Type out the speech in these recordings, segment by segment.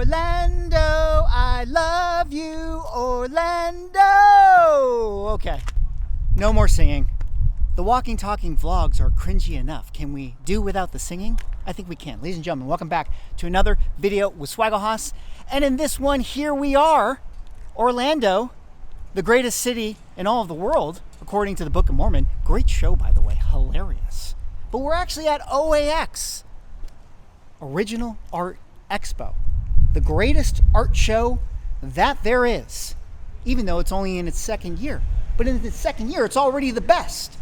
Orlando, I love you, Orlando. Okay, no more singing. The walking, talking vlogs are cringy enough. Can we do without the singing? I think we can. Ladies and gentlemen, welcome back to another video with Swaggle. And in this one, here we are, Orlando, the greatest city in all of the world, according to the Book of Mormon. Great show, by the way, hilarious. But we're actually at OAX, Original Art Expo, the greatest art show that there is, even though it's only in its second year. But in its second year, it's already the best,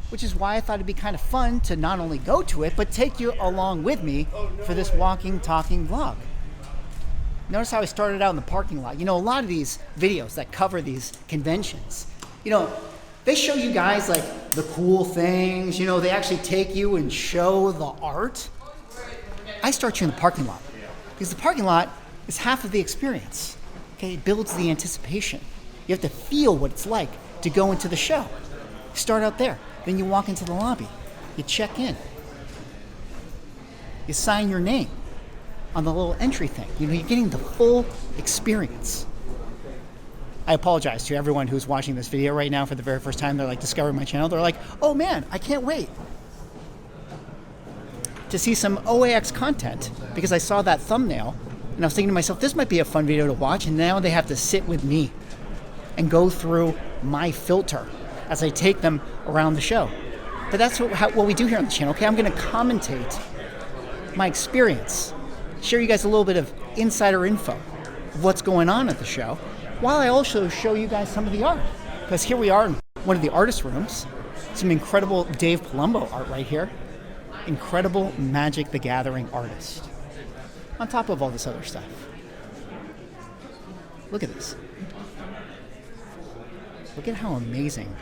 which is why I thought it'd be kind of fun to not only go to it, but take you along with me for this walking, talking vlog. Notice how I started out in the parking lot. You know, a lot of these videos that cover these conventions, you know, they show you guys like the cool things, you know, they actually take you and show the art. I start you in the parking lot because the parking lot is half of the experience. Okay, it builds the anticipation. You have to feel what it's like to go into the show. You start out there, then you walk into the lobby, you check in, you sign your name on the little entry thing. You know, you're getting the full experience. I apologize to everyone who's watching this video right now for the very first time. They're like discovering my channel. They're like, oh man, I can't wait to see some OAX content because I saw that thumbnail and I was thinking to myself, this might be a fun video to watch, and now they have to sit with me and go through my filter as I take them around the show. But that's what we do here on the channel, okay? I'm gonna commentate my experience, share you guys a little bit of insider info of what's going on at the show, while I also show you guys some of the art. Because here we are in one of the artist rooms, some incredible Dave Palumbo art right here. Incredible Magic the Gathering artist. On top of all this other stuff. Look at this. Look at how amazing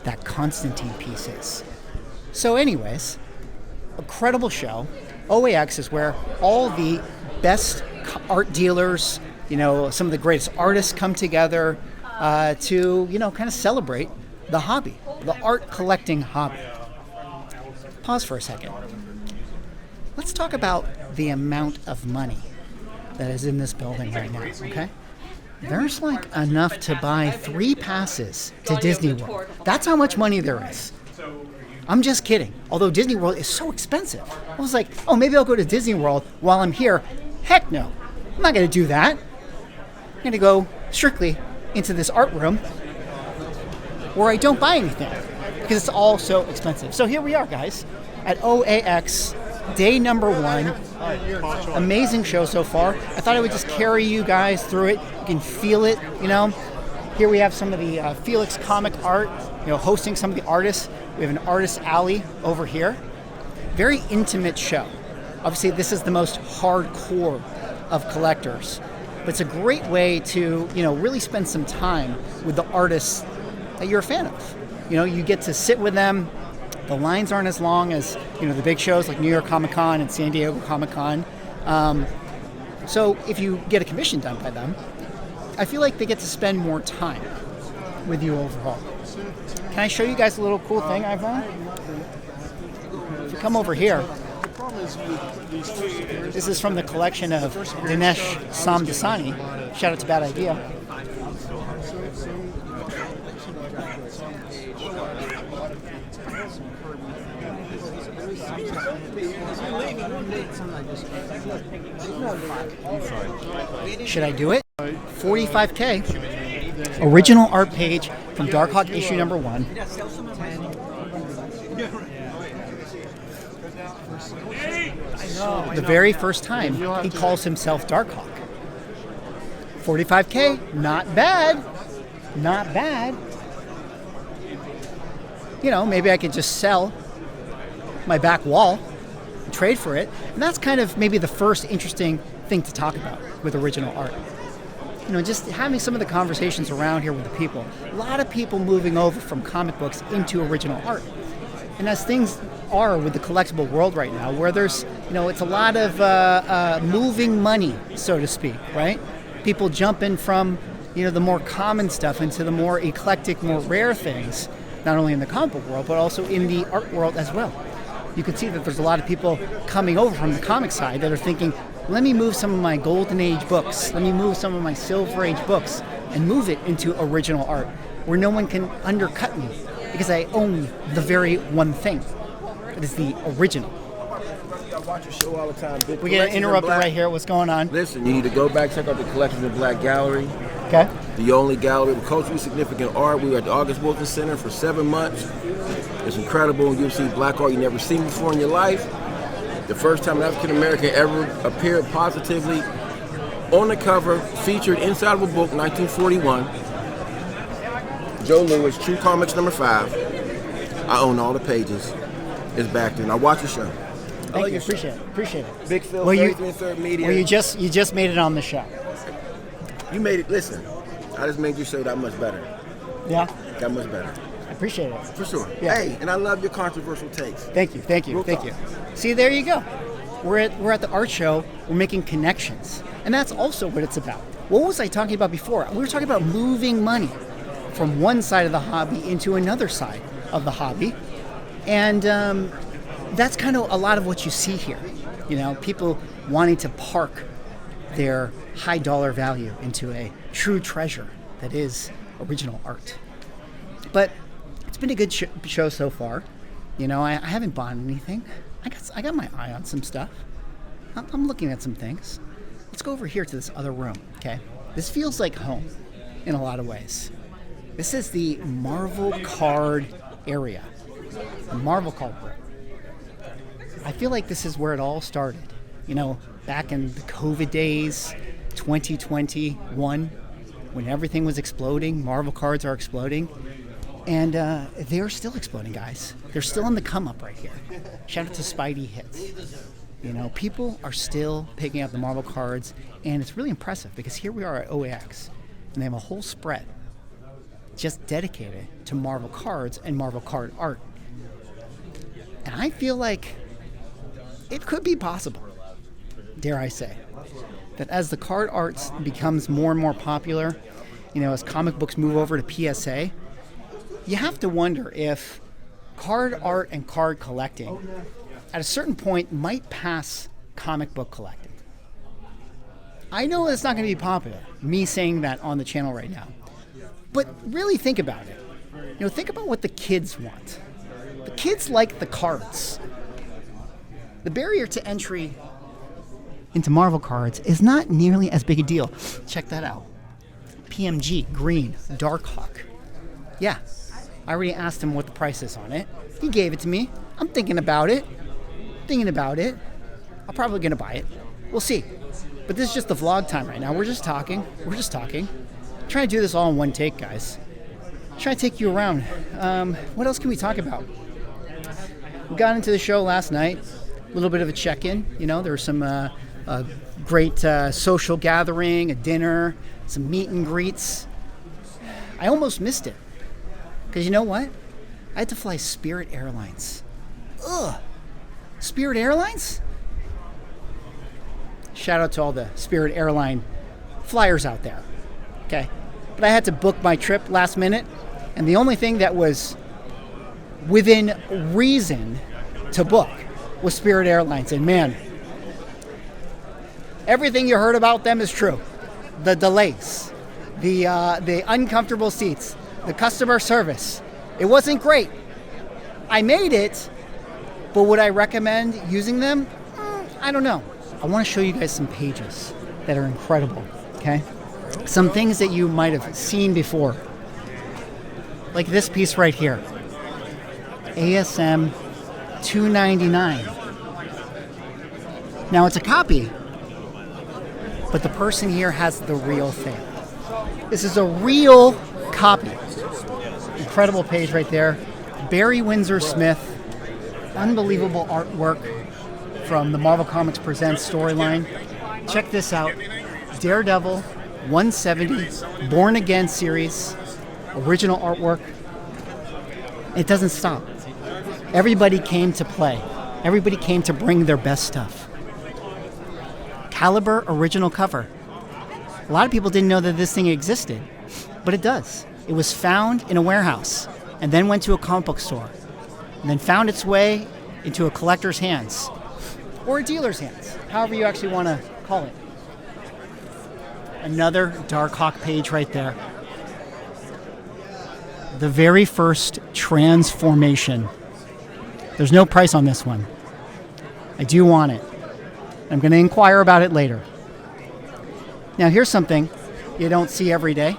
that Constantine piece is. So anyways, incredible show. OAX is where all the best art dealers, you know, some of the greatest artists come together to, you know, kind of celebrate the hobby, the art collecting hobby. Pause for a second. Let's talk about the amount of money that is in this building right now, okay? There's like enough to buy 3 passes to Disney World. That's how much money there is. I'm just kidding. Although Disney World is so expensive. I was like, oh, maybe I'll go to Disney World while I'm here. Heck no. I'm not going to do that. I'm going to go strictly into this art room where I don't buy anything because it's all so expensive. So here we are, guys, at OAX, day number 1. Amazing show so far. I thought I would just carry you guys through it. You can feel it, you know. Here we have some of the Felix comic art, you know, hosting some of the artists. We have an artist alley over here. Very intimate show. Obviously, this is the most hardcore of collectors, but it's a great way to, you know, really spend some time with the artists that you're a fan of. You know, you get to sit with them. The lines aren't as long as, you know, the big shows like New York Comic Con and San Diego Comic Con. So if you get a commission done by them, I feel like they get to spend more time with you overall. Can I show you guys a little cool thing I've done? If you come over here, this is from the collection of Dinesh Samdasani. Shout out to Bad Idea. Should I do it? 45K. Original art page from Darkhawk issue number 1. The very first time he calls himself Darkhawk. 45K, not bad. Not bad. You know, maybe I could just sell my back wall and trade for it. And that's kind of maybe the first interesting thing to talk about with original art. You know, just having some of the conversations around here with the people. A lot of people moving over from comic books into original art. And as things are with the collectible world right now, where there's, you know, it's a lot of moving money, so to speak, right? People jumping from, you know, the more common stuff into the more eclectic, more rare things, not only in the comic book world, but also in the art world as well. You can see that there's a lot of people coming over from the comic side that are thinking, let me move some of my golden age books, let me move some of my silver age books and move it into original art where no one can undercut me because I own the very one thing that is the original. I watch your show all the time. We get interrupted right here. What's going on? Listen, you need to go back, check out the Collections in Black Gallery. Okay. The only gallery with culturally significant art. We were at the August Wilson Center for 7 months. It's incredible. You'll see black art you never seen before in your life. The first time an African American ever appeared positively on the cover, featured inside of a book, 1941. Joe Lewis, True Comics #5. I own all the pages. It's back there. Now watch the show. Thank you. Appreciate it. Big Phil, Well, 33 and Third Media. Well, you just made it on the show. You made it. Listen, I just made your show that much better. Yeah. That much better. I appreciate it. For sure. Yeah. Hey, and I love your controversial takes. Thank you. Real Thank talk. you. See, there you go. We're at the art show. We're making connections, and that's also what it's about. What was I talking about before? We were talking about moving money from one side of the hobby into another side of the hobby, and that's kind of a lot of what you see here. You know, people wanting to park their high dollar value into a true treasure that is original art. But it's been a good show so far. You know, I haven't bought anything. I got my eye on some stuff. I'm looking at some things. Let's go over here to this other room, okay? This feels like home in a lot of ways. This is the Marvel card area, the Marvel card room. I feel like this is where it all started. You know, back in the COVID days, 2021, when everything was exploding, Marvel cards are exploding. And they're still exploding, guys. They're still on the come up right here. Shout out to Spidey Hits. You know, people are still picking up the Marvel cards, and it's really impressive because here we are at OAX, and they have a whole spread just dedicated to Marvel cards and Marvel card art. And I feel like it could be possible, dare I say, that as the card art becomes more and more popular, you know, as comic books move over to PSA, you have to wonder if card art and card collecting at a certain point might pass comic book collecting. I know it's not going to be popular, me saying that on the channel right now, but really think about it. You know, think about what the kids want. The kids like the cards. The barrier to entry into Marvel cards is not nearly as big a deal. Check that out. PMG, green, Darkhawk. Yeah, I already asked him what the price is on it. He gave it to me. I'm thinking about it. I'm probably going to buy it. We'll see. But this is just the vlog time right now. We're just talking. I'm trying to do this all in one take, guys. I'm trying to take you around. What else can we talk about? We got into the show last night. A little bit of a check-in. You know, there was some great social gathering, a dinner, some meet and greets. I almost missed it. Because you know what? I had to fly Spirit Airlines. Ugh. Spirit Airlines? Shout out to all the Spirit Airline flyers out there. Okay. But I had to book my trip last minute. And the only thing that was within reason to book was Spirit Airlines. And man, everything you heard about them is true. The delays, the uncomfortable seats, the customer service. It wasn't great. I made it, but would I recommend using them? I don't know. I want to show you guys some pages that are incredible, okay? Some things that you might have seen before. Like this piece right here. ASM $2.99. Now it's a copy, but the person here has the real thing. This is a real copy. Incredible page right there. Barry Windsor Smith. Unbelievable artwork from the Marvel Comics Presents storyline. Check this out. Daredevil 170 Born Again series. Original artwork. It doesn't stop. Everybody came to play. Everybody came to bring their best stuff. Caliber original cover. A lot of people didn't know that this thing existed, but it does. It was found in a warehouse and then went to a comic book store and then found its way into a collector's hands or a dealer's hands, however you actually want to call it. Another Darkhawk page right there. The very first transformation. There's no price on this one. I do want it. I'm going to inquire about it later. Now here's something you don't see every day.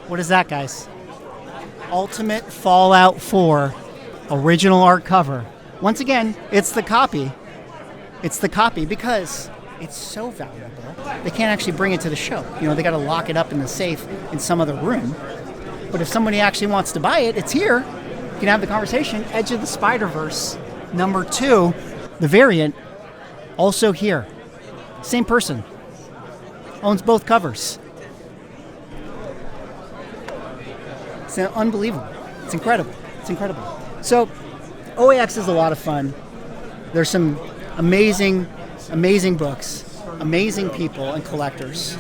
What is that, guys? Ultimate Fallout 4 original art cover. Once again, it's the copy. It's the copy because it's so valuable. They can't actually bring it to the show. You know, they got to lock it up in the safe in some other room. But if somebody actually wants to buy it, it's here. You can have the conversation. Edge of the Spider-Verse, number 2, the variant, also here. Same person. Owns both covers. It's unbelievable. It's incredible. It's incredible. So, OAX is a lot of fun. There's some amazing books, amazing people and collectors.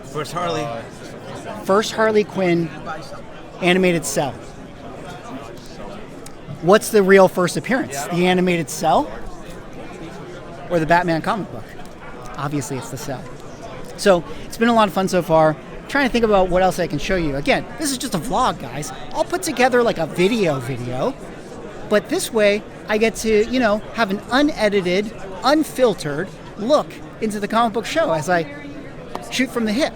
First Harley Quinn animated cell. What's the real first appearance? The animated cell or the Batman comic book? Obviously, it's the cell. So it's been a lot of fun so far. I'm trying to think about what else I can show you. Again, this is just a vlog, guys. I'll put together like a video, but this way I get to, have an unedited, unfiltered look into the comic book show as I shoot from the hip.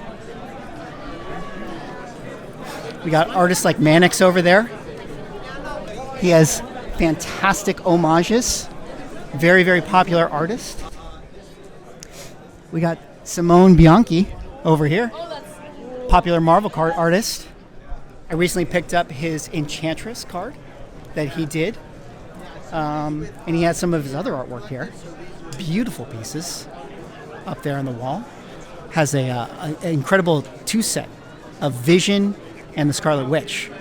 We got artists like Mannix over there. He has fantastic homages. Very, very popular artist. We got Simone Bianchi over here. Popular Marvel card artist. I recently picked up his Enchantress card that he did. And he has some of his other artwork here. Beautiful pieces up there on the wall. Has an incredible 2-set of Vision and the Scarlet Witch.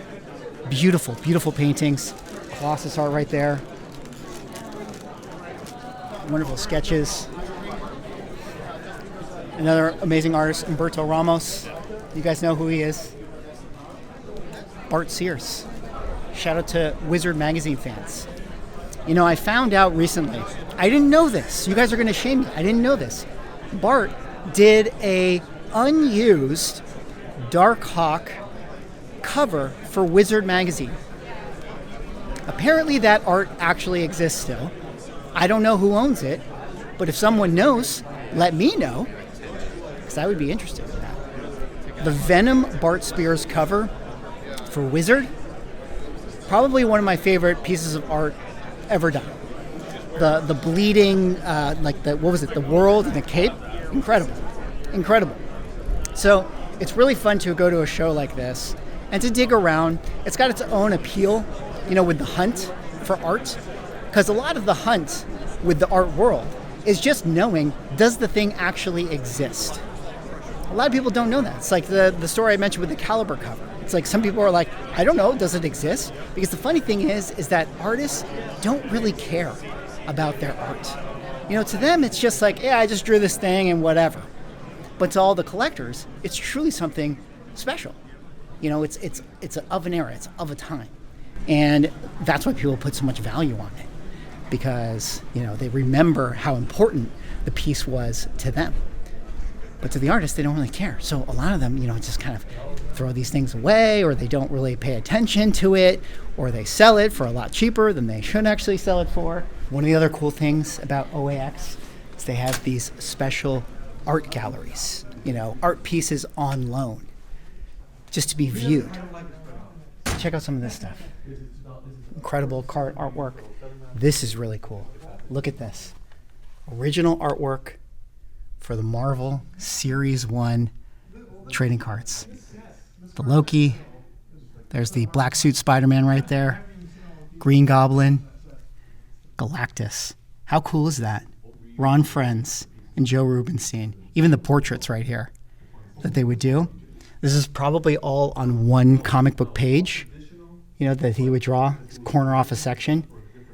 Beautiful, beautiful paintings. Colossus art right there. Wonderful sketches. Another amazing artist, Humberto Ramos. You guys know who he is. Bart Sears. Shout out to Wizard Magazine fans. I found out recently, I didn't know this. You guys are going to shame me. I didn't know this. Bart did a unused Darkhawk cover for Wizard Magazine. Apparently that art actually exists still. I don't know who owns it, but if someone knows, let me know, because I would be interested in that. The Venom Bart Spears cover for Wizard, probably one of my favorite pieces of art ever done. The bleeding, the world and the cape, incredible. So it's really fun to go to a show like this and to dig around. It's got its own appeal, with the hunt for art, because a lot of the hunt with the art world is just knowing, does the thing actually exist? A lot of people don't know that. It's like the story I mentioned with the Caliber cover. It's like some people are like, I don't know, does it exist? Because the funny thing is that artists don't really care about their art. To them, it's just like, yeah, I just drew this thing and whatever. But to all the collectors, it's truly something special. It's of an era, it's of a time. And that's why people put so much value on it. Because, they remember how important the piece was to them. But to the artist, they don't really care. So a lot of them, just kind of throw these things away, or they don't really pay attention to it, or they sell it for a lot cheaper than they should actually sell it for. One of the other cool things about OAX is they have these special art galleries, art pieces on loan, just to be viewed. Check out some of this stuff. Incredible card artwork. This is really cool. Look at this. Original artwork for the Marvel Series 1 trading cards. The Loki. There's the black suit Spider-Man right there. Green Goblin. Galactus. How cool is that? Ron Frenz and Joe Rubenstein. Even the portraits right here that they would do. This is probably all on one comic book page, that he would draw, corner off a section,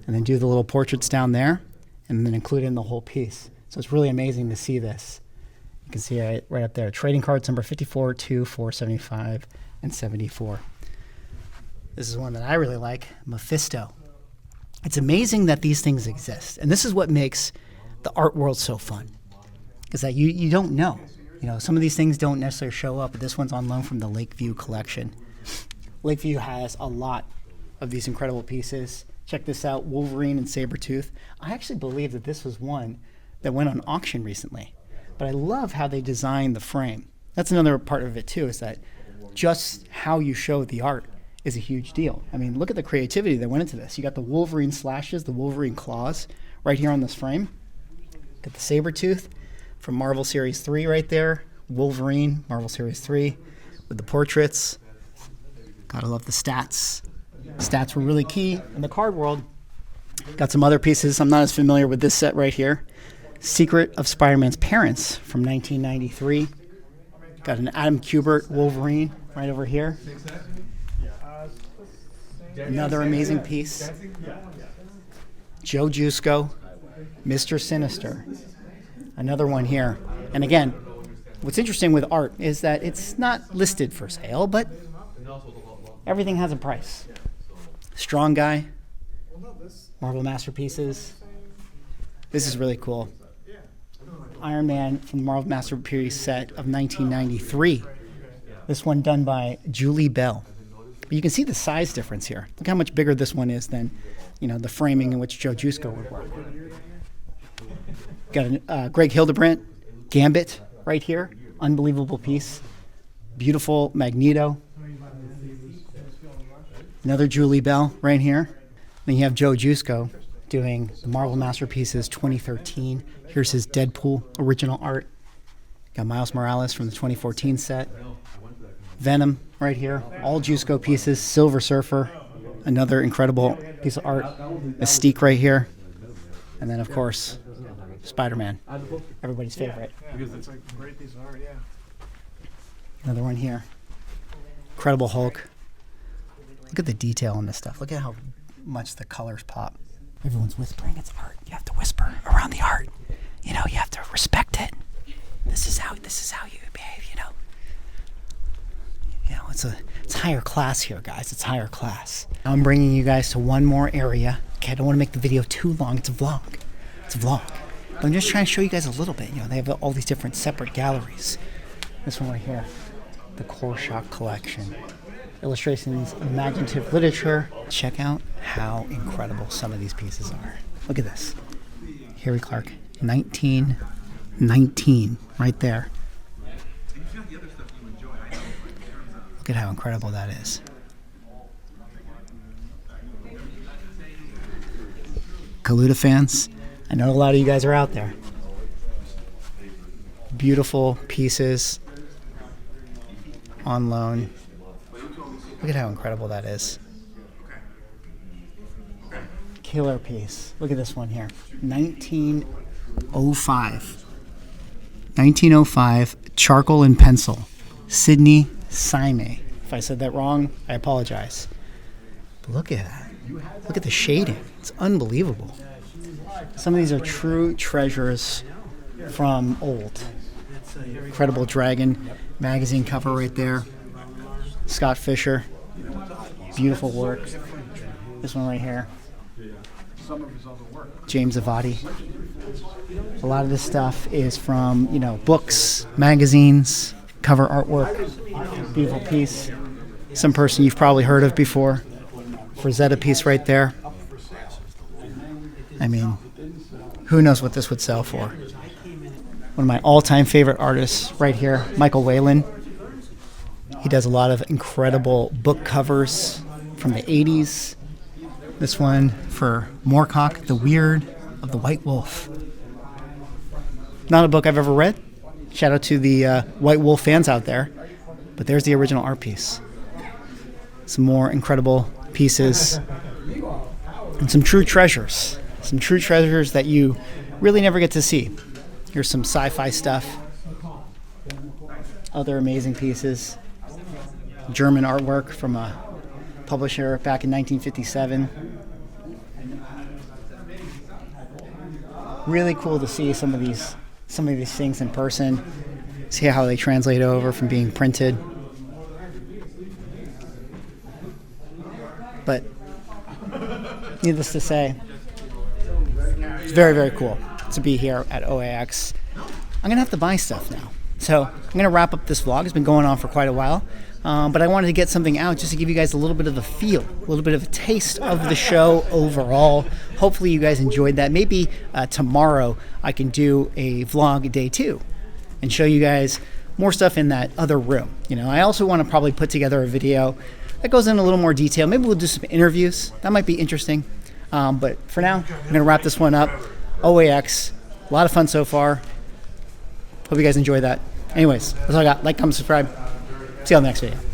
and then do the little portraits down there, and then include it in the whole piece. So it's really amazing to see this. You can see it right up there. Trading cards number 54, 2, 4, 75, and 74. This is one that I really like, Mephisto. It's amazing that these things exist. And this is what makes the art world's so fun is that you don't know. You know, some of these things don't necessarily show up, but this one's on loan from the Lakeview collection. Lakeview has a lot of these incredible pieces. Check this out, Wolverine and Sabretooth. I actually believe that this was one that went on auction recently, but I love how they designed the frame. That's another part of it too, is that just how you show the art is a huge deal. I mean, look at the creativity that went into this. You got the Wolverine slashes, the Wolverine claws right here on this frame. Got the Sabretooth from Marvel Series 3 right there. Wolverine, Marvel Series 3 with the portraits. Gotta love the stats. Stats were really key in the card world. Got some other pieces. I'm not as familiar with this set right here. Secret of Spider-Man's Parents from 1993. Got an Adam Kubert Wolverine right over here. Another amazing piece. Joe Jusko, Mr. Sinister. Another one here. And again, what's interesting with art is that it's not listed for sale, but everything has a price. Strong Guy, Marvel Masterpieces. This is really cool. Iron Man from the Marvel Masterpiece set of 1993. This one done by Julie Bell. But you can see the size difference here. Look how much bigger this one is than, you know, the framing in which Joe Jusko would work. Got a Greg Hildebrandt Gambit right here. Unbelievable piece. Beautiful Magneto. Another Julie Bell right here. Then you have Joe Jusko doing the Marvel Masterpieces 2013. Here's his Deadpool original art. Got Miles Morales from the 2014 set. Venom right here. All Jusko pieces. Silver Surfer. Another incredible piece of art. Mystique right here. And then, of course, Spider-Man. Everybody's favorite. Because it's a great piece of art, yeah. Another one here. Incredible Hulk. Look at the detail on this stuff. Look at how much the colors pop. Everyone's whispering it's art. You have to whisper around the art. You know, you have to respect it. This is how you behave, you know. You know, it's higher class here, guys. It's higher class. Now I'm bringing you guys to one more area. Okay, I don't want to make the video too long. It's a vlog. But I'm just trying to show you guys a little bit. You know, they have all these different separate galleries. This one right here, the Rorschach collection. Illustrations, imaginative literature. Check out how incredible some of these pieces are. Look at this. Harry Clark, 1919, right there. Look at how incredible that is. Galuda fans, I know a lot of you guys are out there. Beautiful pieces on loan. Look at how incredible that is. Killer piece. Look at this one here. 1905. 1905, charcoal and pencil. Sidney Sime. If I said that wrong, I apologize. But look at that. Look at the shading. It's unbelievable. Some of these are true treasures from old. Incredible Dragon magazine cover right there. Scott Fisher. Beautiful work. This one right here. James Avati. A lot of this stuff is from, you know, books, magazines, cover artwork. Beautiful piece. Some person you've probably heard of before. Frazetta piece right there. I mean, who knows what this would sell for? One of my all-time favorite artists right here, Michael Whalen. He does a lot of incredible book covers from the 80s. This one for Moorcock, The Weird of the White Wolf. Not a book I've ever read. Shout out to the White Wolf fans out there. But there's the original art piece. Some more incredible pieces. And some true treasures. Some true treasures that you really never get to see. Here's some sci-fi stuff. Other amazing pieces. German artwork from a publisher back in 1957. Really cool to see some of these things in person. See how they translate over from being printed. But needless to say, it's very, very cool. to be here at OAX. I'm going to have to buy stuff now. So I'm going to wrap up this vlog. It's been going on for quite a while. But I wanted to get something out just to give you guys a little bit of a feel, a little bit of a taste of the show overall. Hopefully you guys enjoyed that. Maybe tomorrow I can do a vlog day 2 and show you guys more stuff in that other room. I also want to probably put together a video that goes in a little more detail. Maybe we'll do some interviews. That might be interesting. But for now, I'm going to wrap this one up. OAX, a lot of fun so far. Hope you guys enjoy that. Anyways, that's all I got. Like, comment, subscribe. See you on the next video.